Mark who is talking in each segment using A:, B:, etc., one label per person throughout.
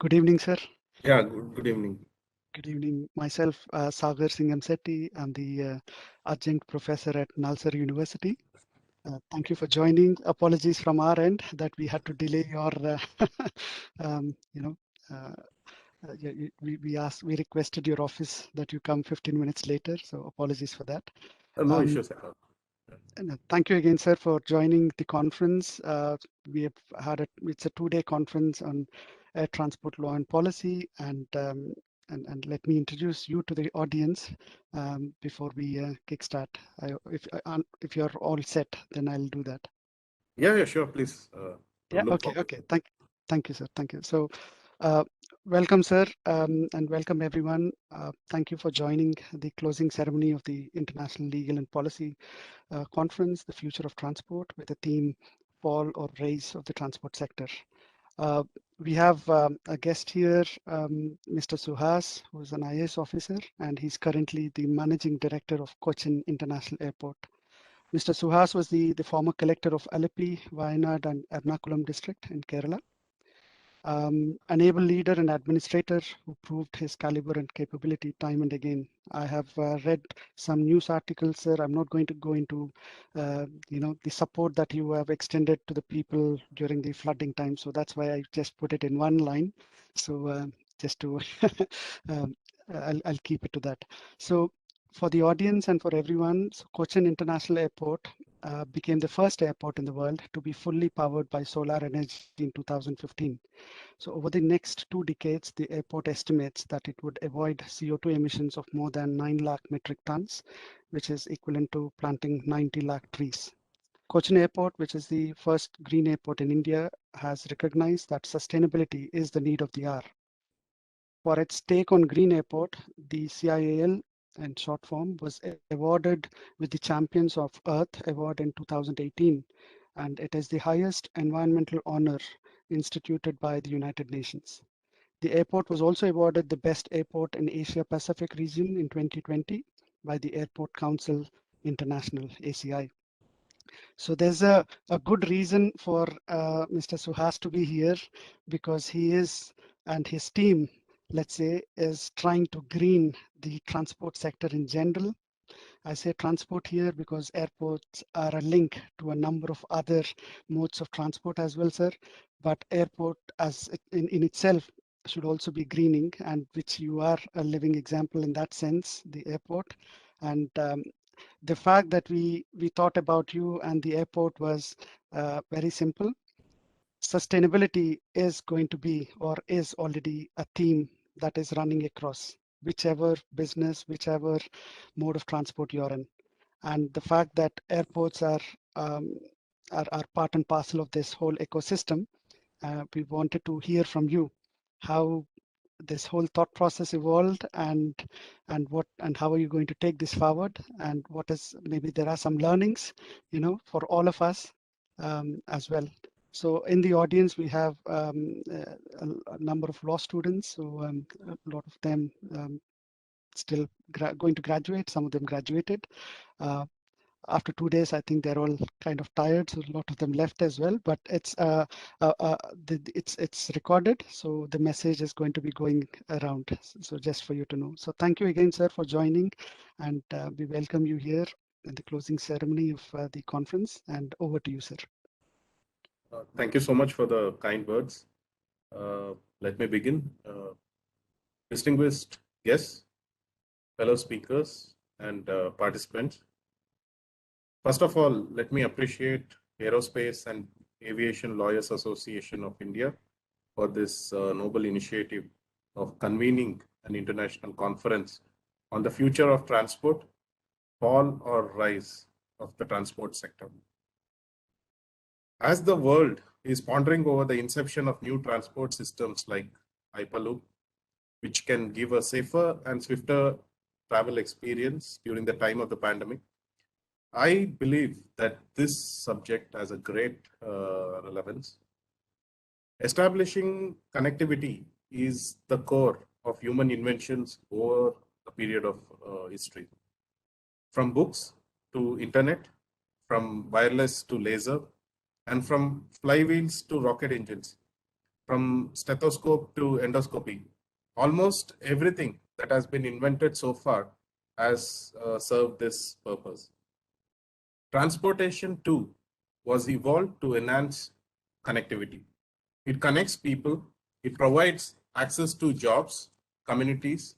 A: Good evening, sir.
B: Yeah, good evening.
A: Good evening. Myself, Sagar Singham Sethi. I'm the adjunct professor at Nalsar University. Thank you for joining. Apologies from our end that we had to delay your, um, you know, uh, we requested your office that you come 15 minutes later. So apologies for that.
B: No
A: Um,
B: issues at all.
A: and thank you again, sir, for joining the conference. We have it's a 2-day conference on air transport law and policy, and let me introduce you to the audience before we kickstart. If you're all set, then I'll do that.
B: Yeah, sure, please.
A: Yeah.
B: Look
A: Okay.
B: forward.
A: Okay. Thank you, sir. Thank you. So, welcome, sir, and welcome everyone. Thank you for joining the closing ceremony of the International Legal and Policy Conference, The Future of Transport, with the theme Fall or Rise of the Transport Sector. Uh, we have a guest here, Mr. Suhas, who is an IAS officer, and he's currently the Managing Director of Cochin International Airport. Mr. Suhas was the former collector of Alleppey, Wayanad, and Ernakulam district in Kerala. An able leader and administrator who proved his caliber and capability time and again. I have read some news articles, sir. I'm not going to go into, the support that you have extended to the people during the flooding time. So that's why I just put it in one line. So just to, um, I'll keep it to that. So for the audience and for everyone, so Cochin International Airport became the first airport in the world to be fully powered by solar energy in 2015. So over the next 2 decades, the airport estimates that it would avoid CO2 emissions of more than 9 lakh metric tons, which is equivalent to planting 90 lakh trees. Cochin Airport, which is the first green airport in India, has recognized that sustainability is the need of the hour. For its take on Green Airport, the CIAL, in short form, was awarded with the Champions of Earth Award in 2018, and it is the highest environmental honor instituted by the United Nations. The airport was also awarded the Best Airport in Asia Pacific region in 2020 by the Airport Council International, ACI. So there's a good reason for Mr. Suhas to be here because he is, and his team, let's say, is trying to green the transport sector in general. I say transport here because airports are a link to a number of other modes of transport as well, sir. But airport in itself should also be greening, and which you are a living example in that sense, the airport. And the fact that we thought about you and the airport was very simple. Sustainability is going to be or is already a theme that is running across whichever business, whichever mode of transport you're in. And the fact that airports um, are part and parcel of this whole ecosystem, we wanted to hear from you how this whole thought process evolved and how are you going to take this forward, and what is, maybe there are some learnings, for all of us as well. So in the audience we have a number of law students, so a lot of them still going to graduate, some of them graduated. uh, After 2 days, I think they're all kind of tired, so a lot of them left as well. But it's recorded, so the message is going to be going around. So just for you to know. So thank you again, sir, for joining, and we welcome you here in the closing ceremony of the conference. And over to you, sir.
B: Thank you so much for the kind words. Let me begin. Distinguished guests, fellow speakers, and participants. First of all, let me appreciate Aerospace and Aviation Lawyers Association of India for this noble initiative of convening an international conference on the future of transport, fall or rise of the transport sector. As the world is pondering over the inception of new transport systems like Hyperloop, which can give a safer and swifter travel experience during the time of the pandemic, I believe that this subject has a great relevance. Establishing connectivity is the core of human inventions over a period of history. From books to internet, from wireless to laser, and from flywheels to rocket engines, from stethoscope to endoscopy. Almost everything that has been invented so far has served this purpose. Transportation too was evolved to enhance connectivity. It connects people, it provides access to jobs, communities,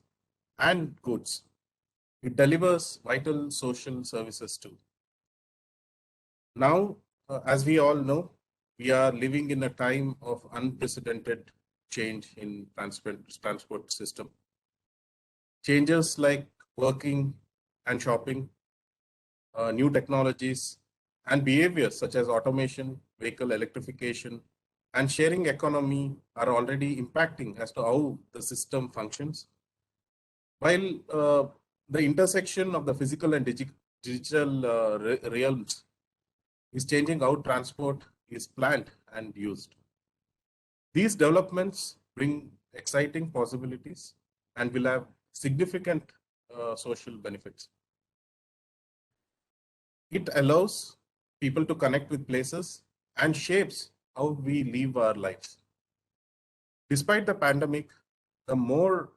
B: and goods. It delivers vital social services too. Now, as we all know, we are living in a time of unprecedented change in transport system. Changes like working and shopping, new technologies, and behaviors such as automation, vehicle electrification, and sharing economy are already impacting as to how the system functions. While the intersection of the physical and digital realms is changing how transport is planned and used. These developments bring exciting possibilities and will have significant social benefits. It allows people to connect with places and shapes how we live our lives. Despite the pandemic, the more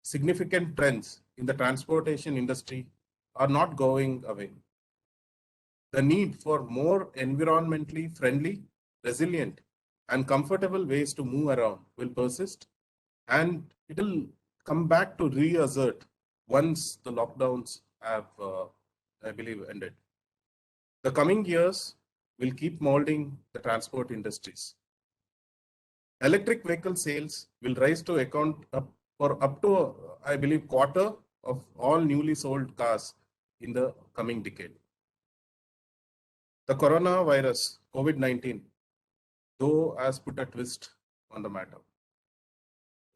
B: significant trends in the transportation industry are not going away. The need for more environmentally friendly, resilient, and comfortable ways to move around will persist, and it will come back to reassert once the lockdowns have, I believe, ended. The coming years will keep molding the transport industries. Electric vehicle sales will rise to account for up to, I believe, quarter of all newly sold cars in the coming decade. The coronavirus, COVID-19, though has put a twist on the matter.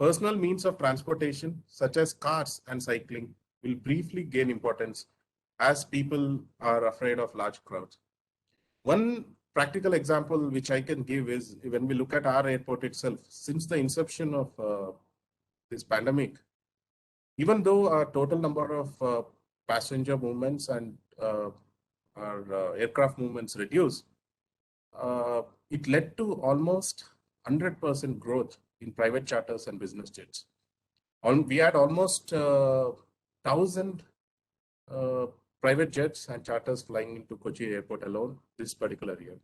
B: Personal means of transportation, such as cars and cycling, will briefly gain importance as people are afraid of large crowds. One practical example which I can give is when we look at our airport itself, since the inception of this pandemic, even though our total number of passenger movements and our aircraft movements reduced, it led to almost 100% growth in private charters and business jets. We had almost 1,000 private jets and charters flying into Kochi airport alone this particular year.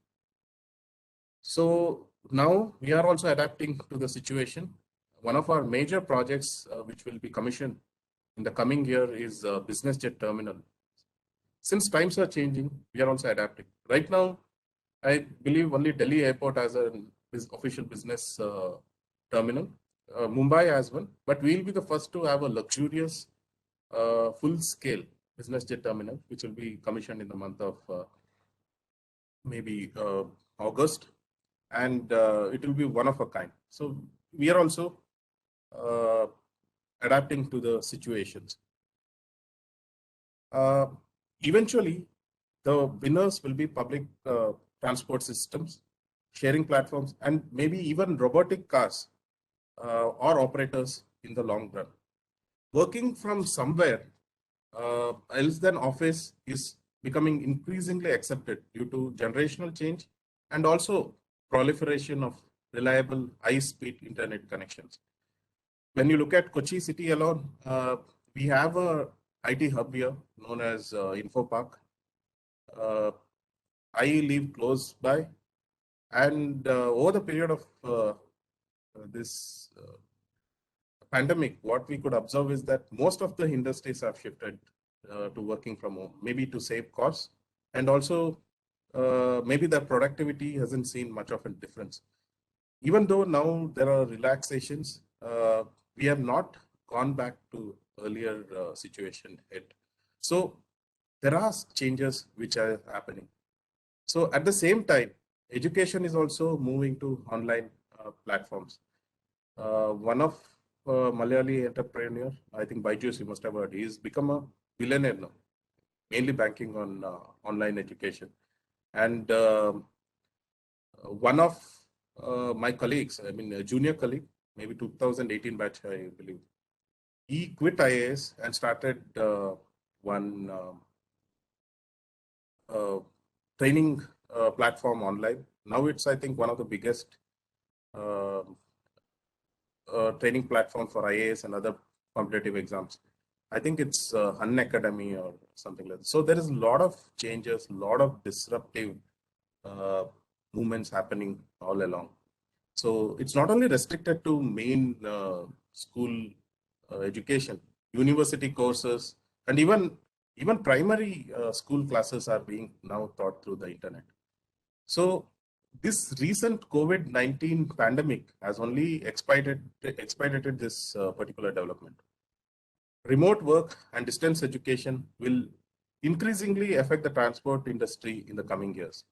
B: So now we are also adapting to the situation. One of our major projects which will be commissioned in the coming year is a business jet terminal. Since times are changing, we are also adapting. Right now, I believe only Delhi airport has an official business terminal. Mumbai has one, but we'll be the first to have a luxurious full-scale business jet terminal, which will be commissioned in the month of maybe August, and it will be one of a kind. So we are also adapting to the situations. Eventually, the winners will be public transport systems, sharing platforms, and maybe even robotic cars or operators in the long run. Working from somewhere else than office is becoming increasingly accepted due to generational change and also proliferation of reliable high-speed internet connections. When you look at Kochi city alone, we have a IT hub here known as Info Park. I live close by, and over the period of this pandemic, what we could observe is that most of the industries have shifted to working from home, maybe to save costs, and also maybe the productivity hasn't seen much of a difference. Even though now there are relaxations, we have not gone back to earlier situation yet. So there are changes which are happening. So at the same time, education is also moving to online platforms. One of Malayali entrepreneur, I think Byju's, you must have heard, he's become a billionaire now, mainly banking on online education. And one of my colleagues, I mean a junior colleague, maybe 2018 batch, I believe, he quit IAS and started one training platform online. Now it's, I think, one of the biggest uh, training platform for IAS and other competitive exams. I think it's Unacademy or something like that. So there is a lot of changes, a lot of disruptive uh, movements happening all along. So it's not only restricted to main school education, university courses, and even primary school classes are being now taught through the internet. So this recent COVID-19 pandemic has only expedited this particular development. Remote work and distance education will increasingly affect the transport industry in the coming years.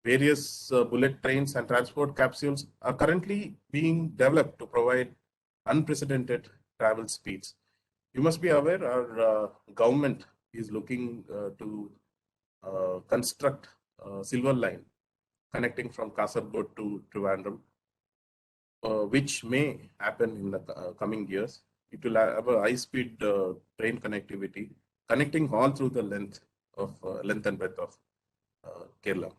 B: Various bullet trains and transport capsules are currently being developed to provide unprecedented travel speeds. You must be aware our government is looking to construct Silver Line connecting from Kasargod to Trivandrum, which may happen in the coming years. It will have a high-speed train connectivity connecting all through the length and breadth of Kerala.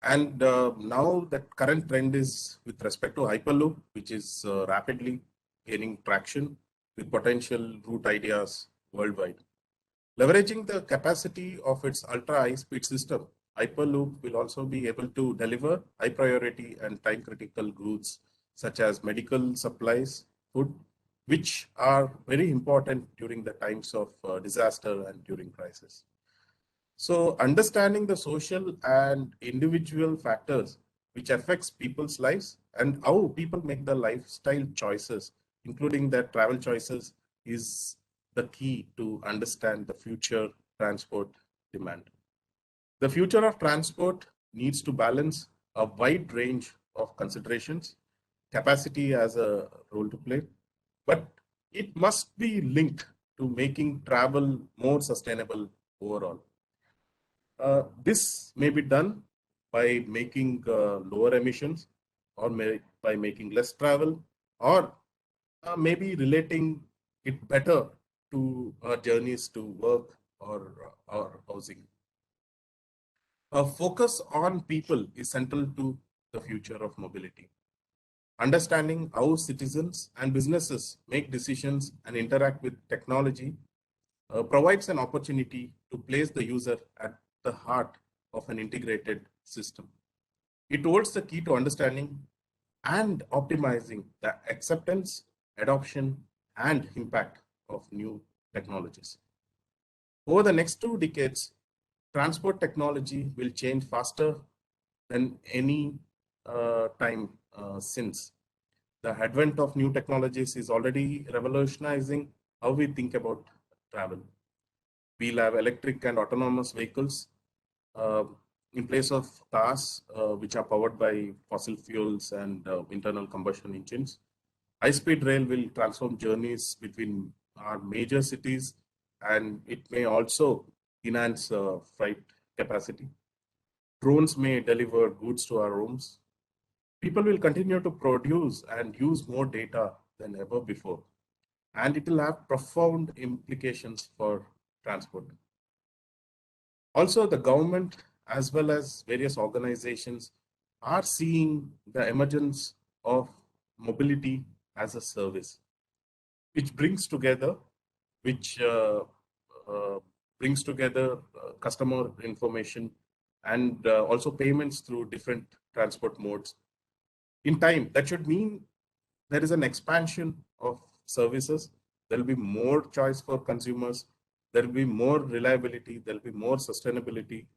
B: And now that current trend is with respect to Hyperloop, which is rapidly gaining traction with potential route ideas worldwide. Leveraging the capacity of its ultra-high-speed system, Hyperloop will also be able to deliver high-priority and time-critical goods such as medical supplies, food, which are very important during the times of disaster and during crisis. So understanding the social and individual factors which affects people's lives and how people make the lifestyle choices, including their travel choices, is the key to understand the future transport demand. The future of transport needs to balance a wide range of considerations. Capacity has a role to play, but it must be linked to making travel more sustainable overall. This may be done by making lower emissions or by making less travel or maybe relating it better to our journeys to work or housing. A focus on people is central to the future of mobility. Understanding how citizens and businesses make decisions and interact with technology provides an opportunity to place the user at the heart of an integrated system. It holds the key to understanding and optimizing the acceptance, adoption, and impact of new technologies. Over the next 2 decades, transport technology will change faster than any time since. The advent of new technologies is already revolutionizing how we think about travel. We'll have electric and autonomous vehicles uh, in place of cars, which are powered by fossil fuels and internal combustion engines. High-speed rail will transform journeys between our major cities, and it may also enhance freight capacity. Drones may deliver goods to our rooms. People will continue to produce and use more data than ever before, and it will have profound implications for transport. Also, the government as well as various organizations are seeing the emergence of mobility as a service, which brings together, which uh, brings together customer information and also payments through different transport modes. In time, that should mean there is an expansion of services. There will be more choice for consumers. There will be more reliability. There will be more sustainability.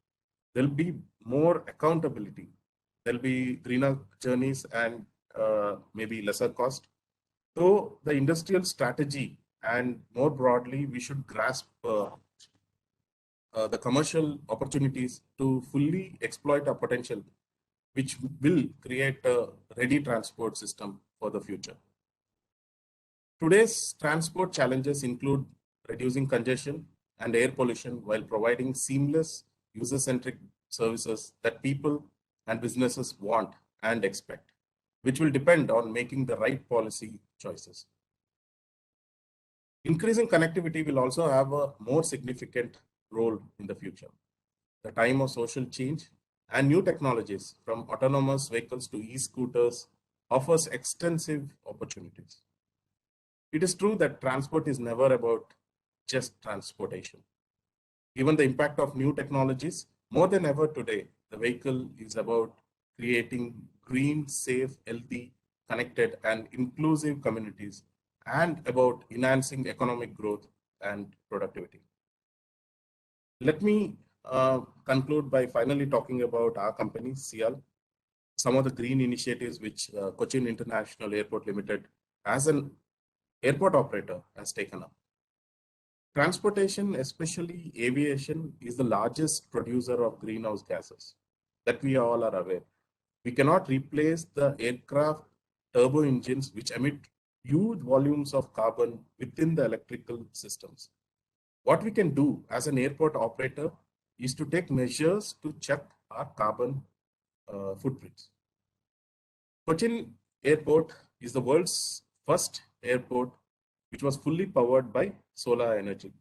B: There will be more accountability. There will be greener journeys and maybe lesser cost. So the industrial strategy and more broadly, we should grasp the commercial opportunities to fully exploit our potential, which will create a ready transport system for the future. Today's transport challenges include reducing congestion and air pollution while providing seamless, user-centric services that people and businesses want and expect, which will depend on making the right policy choices. Increasing connectivity will also have a more significant role in the future. The time of social change and new technologies from autonomous vehicles to e-scooters offers extensive opportunities. It is true that transport is never about just transportation. Given the impact of new technologies, more than ever today, the vehicle is about creating green, safe, healthy, connected, and inclusive communities, and about enhancing economic growth and productivity. Let me conclude by finally talking about our company, CL, some of the green initiatives which Cochin International Airport Limited, as an airport operator, has taken up. Transportation, especially aviation, is the largest producer of greenhouse gases that we all are aware. We cannot replace the aircraft turbo engines which emit huge volumes of carbon within the electrical systems. What we can do as an airport operator is to take measures to check our carbon footprints. Cochin Airport is the world's first airport which was fully powered by solar energy.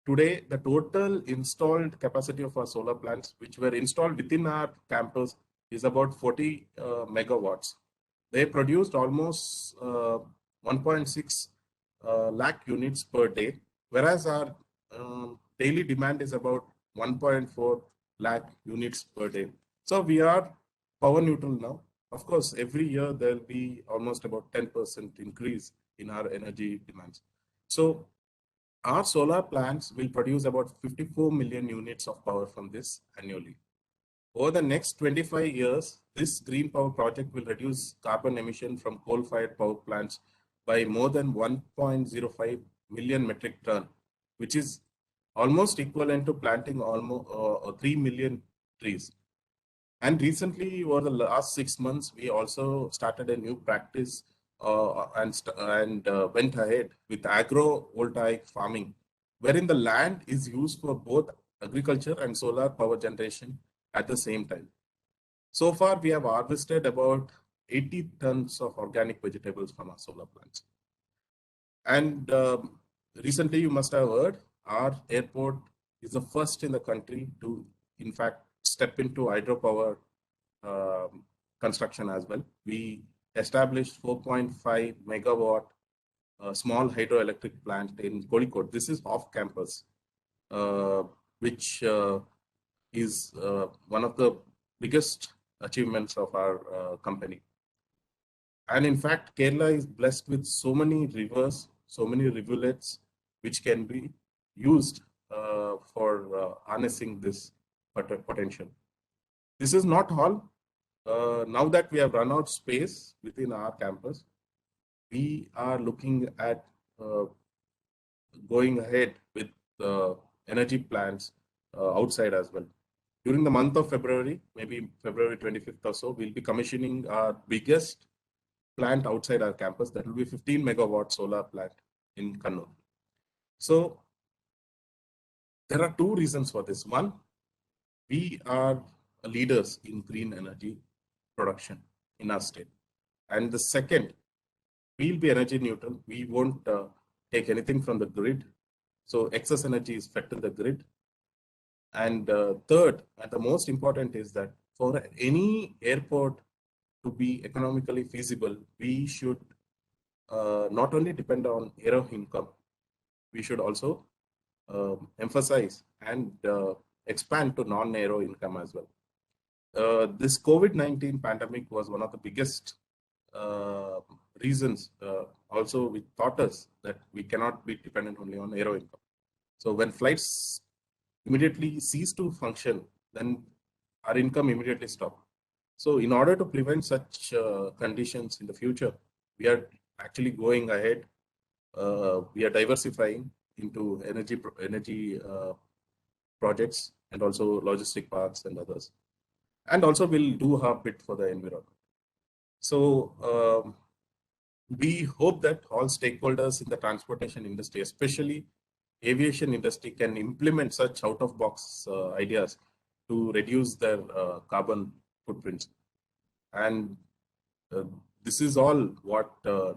B: Today, the total installed capacity of our solar plants, which were installed within our campus, is about 40 megawatts. They produced almost 1.6 lakh units per day, whereas our daily demand is about 1.4 lakh units per day. So we are power neutral now. Of course, every year there will be almost about 10% increase in our energy demands. So our solar plants will produce about 54 million units of power from this annually. Over the next 25 years, this green power project will reduce carbon emission from coal-fired power plants by more than 1.05 million metric ton, which is almost equivalent to planting almost 3 million trees. And recently, over the last 6 months, we also started a new practice and went ahead with agrovoltaic farming, wherein the land is used for both agriculture and solar power generation at the same time. So far, we have harvested about 80 tons of organic vegetables from our solar plants. And recently, you must have heard, our airport is the first in the country to, in fact, step into hydropower construction as well. We established 4.5 megawatt small hydroelectric plant in Kozhikode. This is off campus, which is one of the biggest achievements of our company. And in fact, Kerala is blessed with so many rivers, so many rivulets, which can be used for harnessing this potential. This is not all. Now that we have run out space within our campus, we are looking at going ahead with energy plants outside as well. During the month of February, maybe February 25th or so, we'll be commissioning our biggest plant outside our campus. That will be 15 megawatt solar plant in Kannur. So there are two reasons for this. One, we are leaders in green energy production in our state. And the second, we'll be energy neutral. We won't take anything from the grid. So excess energy is fed to the grid. And third, and the most important, is that for any airport to be economically feasible, we should not only depend on aero income, we should also emphasize and expand to non-aero income as well. This COVID-19 pandemic was one of the biggest reasons also which taught us that we cannot be dependent only on aero income. So when flights immediately cease to function, then our income immediately stopped. So in order to prevent such conditions in the future, we are actually going ahead. We are diversifying into energy projects and also logistic parks and others. And also we'll do our bit for the environment. So we hope that all stakeholders in the transportation industry, especially aviation industry, can implement such out-of-box ideas to reduce their carbon footprints. And this is all what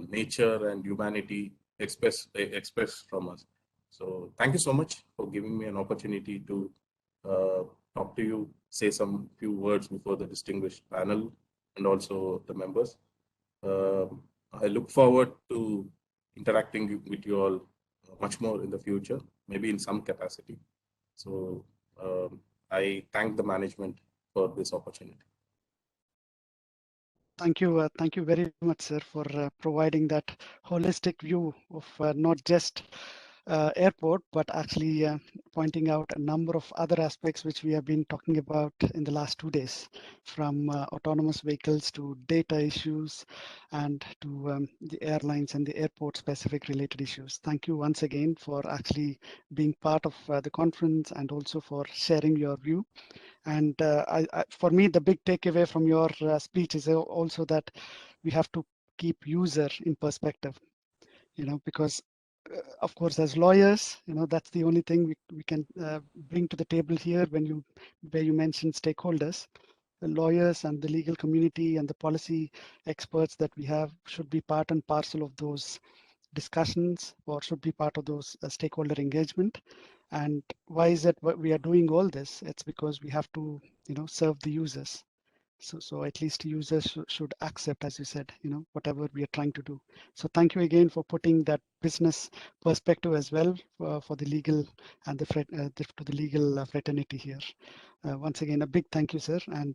B: nature and humanity expects from us. So thank you so much for giving me an opportunity to talk to you, say some few words before the distinguished panel and also the members. I look forward to interacting with you all much more in the future, maybe in some capacity. So I thank the management for this opportunity.
A: Thank you very much, sir, for providing that holistic view of not just airport, but actually pointing out a number of other aspects which we have been talking about in the last 2 days, from autonomous vehicles to data issues and to the airlines and the airport specific related issues. Thank you once again for actually being part of the conference and also for sharing your view. And for me, the big takeaway from your speech is also that we have to keep user in perspective, because of course, as lawyers, that's the only thing we can bring to the table here where you mentioned stakeholders. The lawyers and the legal community and the policy experts that we have should be part and parcel of those discussions or should be part of those stakeholder engagement. And why is it we are doing all this? It's because we have to, serve the users. So at least users should accept, as you said, whatever we are trying to do. So thank you again for putting that business perspective as well for the legal and to the legal fraternity here. Once again, a big thank you, sir. And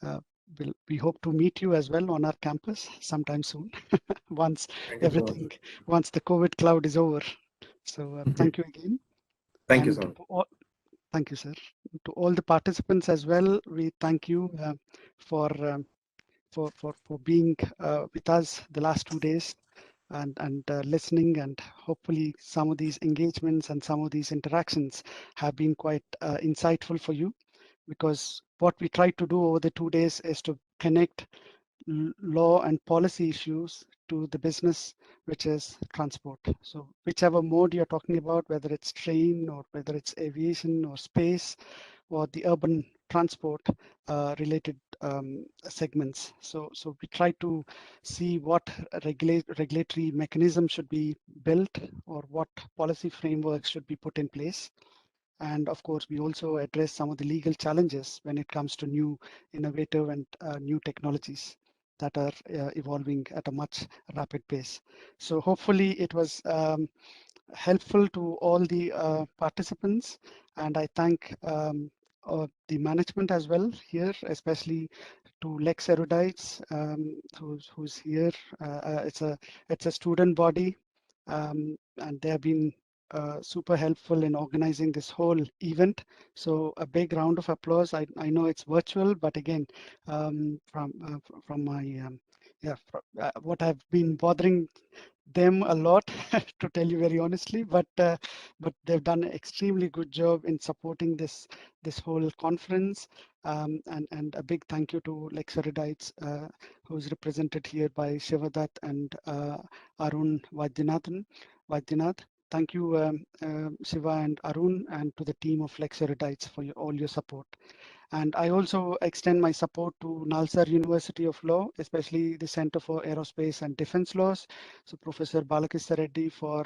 A: uh, we hope to meet you as well on our campus sometime soon, once
B: Thank you so much.
A: everything, once the COVID cloud is over. So thank you again.
B: Thank you
A: And
B: so much.
A: thank you, sir. To all the participants as well, we thank you for, for being with us the last 2 days and listening, and hopefully some of these engagements and some of these interactions have been quite insightful for you, because what we tried to do over the 2 days is to connect law and policy issues to the business, which is transport. So whichever mode you're talking about, whether it's train or whether it's aviation or space or the urban transport related segments. So we try to see what regulatory mechanism should be built or what policy frameworks should be put in place. And of course, we also address some of the legal challenges when it comes to new innovative and new technologies that are evolving at a much rapid pace. So hopefully it was helpful to all the participants, and I thank the management as well here, especially to Lex Erudites, who's here. It's a student body, and they have been super helpful in organizing this whole event. So a big round of applause. I know it's virtual, but again, from my yeah, what I've been bothering them a lot to tell you very honestly, but they've done an extremely good job in supporting this whole conference, and a big thank you to Lex Erudites, who's represented here by Shivadat and Arun Vaidyanathan. Thank you, Shiva and Arun, and to the team of Lex Erudites for all your support. And I also extend my support to Nalsar University of Law, especially the Center for Aerospace and Defense Laws. So Professor Balakista Reddy for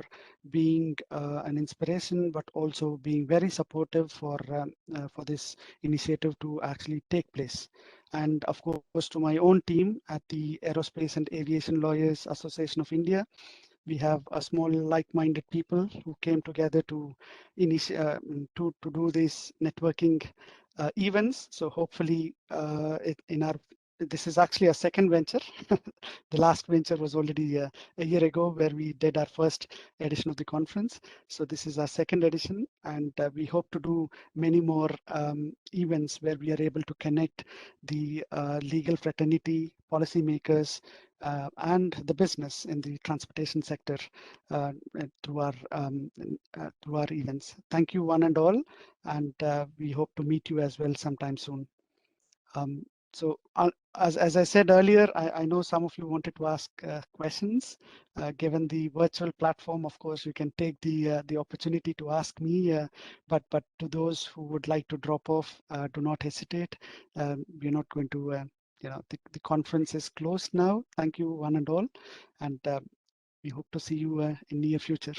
A: being an inspiration, but also being very supportive for this initiative to actually take place. And of course, to my own team at the Aerospace and Aviation Lawyers Association of India. We have a small like-minded people who came together to to do these networking events. So hopefully in our this is actually a second venture. The last venture was already a year ago where we did our first edition of the conference. So this is our second edition, and we hope to do many more events where we are able to connect the legal fraternity, policymakers, and the business in the transportation sector uh, through our events. Thank you one and all, and we hope to meet you as well sometime soon. Um, so as I said earlier, I know some of you wanted to ask questions. Given the virtual platform, of course, you can take the opportunity to ask me. But to those who would like to drop off, do not hesitate. We're not going to. The conference is closed now. Thank you one and all, and we hope to see you in near future.